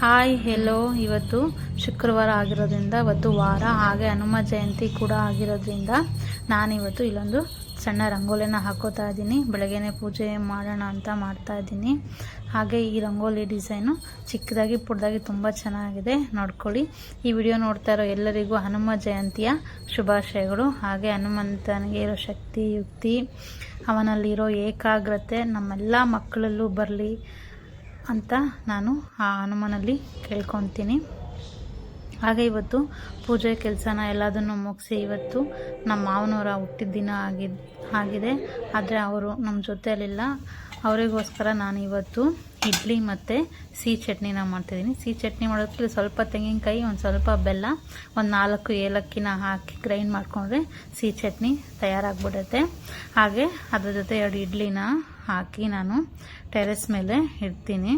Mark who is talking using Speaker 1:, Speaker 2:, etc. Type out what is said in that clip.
Speaker 1: Hi hello. ಇವತ್ತು ಶುಕ್ರವಾರ ಆಗಿರೋದ್ರಿಂದ ಇವತ್ತು ವಾರ, ಹಾಗೆ ಹನುಮ ಜಯಂತಿ ಕೂಡ ಆಗಿರೋದ್ರಿಂದ ನಾನಿವತ್ತು ಇಲ್ಲೊಂದು ಸಣ್ಣ ರಂಗೋಲಿನ ಹಾಕೋತಾ ಇದ್ದೀನಿ. ಬೆಳಗ್ಗೆನೆ ಪೂಜೆ ಮಾಡೋಣ ಅಂತ ಮಾಡ್ತಾ ಇದ್ದೀನಿ. ಹಾಗೆ ಈ ರಂಗೋಲಿ ಡಿಸೈನು ಚಿಕ್ಕದಾಗಿ ಪುಟ್ಟದಾಗಿ ತುಂಬ ಚೆನ್ನಾಗಿದೆ, ನೋಡ್ಕೊಳ್ಳಿ. ಈ ವಿಡಿಯೋ ನೋಡ್ತಾ ಇರೋ ಎಲ್ಲರಿಗೂ ಹನುಮ ಜಯಂತಿಯ ಶುಭಾಶಯಗಳು. ಹಾಗೆ ಹನುಮಂತನಿಗೆ ಇರೋ ಶಕ್ತಿ, ಯುಕ್ತಿ, ಅವನಲ್ಲಿರೋ ಏಕಾಗ್ರತೆ ನಮ್ಮೆಲ್ಲ ಮಕ್ಕಳಲ್ಲೂ ಬರಲಿ ಅಂತ ನಾನು ಆ ಹನುಮನಲ್ಲಿ ಕೇಳ್ಕೊತೀನಿ. ಹಾಗೆ ಇವತ್ತು ಪೂಜೆ ಕೆಲಸನ ಎಲ್ಲದನ್ನು ಮುಗಿಸಿ ಇವತ್ತು ನಮ್ಮ ಮಾವನವರ ಹುಟ್ಟಿದ ದಿನ ಆಗಿದೆ. ಆದರೆ ಅವರು ನಮ್ಮ ಜೊತೆಯಲ್ಲಿಲ್ಲ. ಅವರಿಗೋಸ್ಕರ ನಾನು ಇವತ್ತು ಇಡ್ಲಿ ಮತ್ತು ಸಿಹಿ ಚಟ್ನಿನ ಮಾಡ್ತಿದ್ದೀನಿ. ಸಿಹಿ ಚಟ್ನಿ ಮಾಡೋದಕ್ಕೆ ಸ್ವಲ್ಪ ತೆಂಗಿನಕಾಯಿ, ಒಂದು ಸ್ವಲ್ಪ ಬೆಲ್ಲ, ಒಂದು 4 ಏಲಕ್ಕಿನ ಹಾಕಿ ಗ್ರೈಂಡ್ ಮಾಡಿಕೊಂಡ್ರೆ ಸಿಹಿ ಚಟ್ನಿ ತಯಾರಾಗಿಬಿಡುತ್ತೆ. ಹಾಗೆ ಅದ್ರ ಜೊತೆ 2 ಇಡ್ಲಿನ ಹಾಕಿ ನಾನು ಟೆರೆಸ್ ಮೇಲೆ ಇಡ್ತೀನಿ.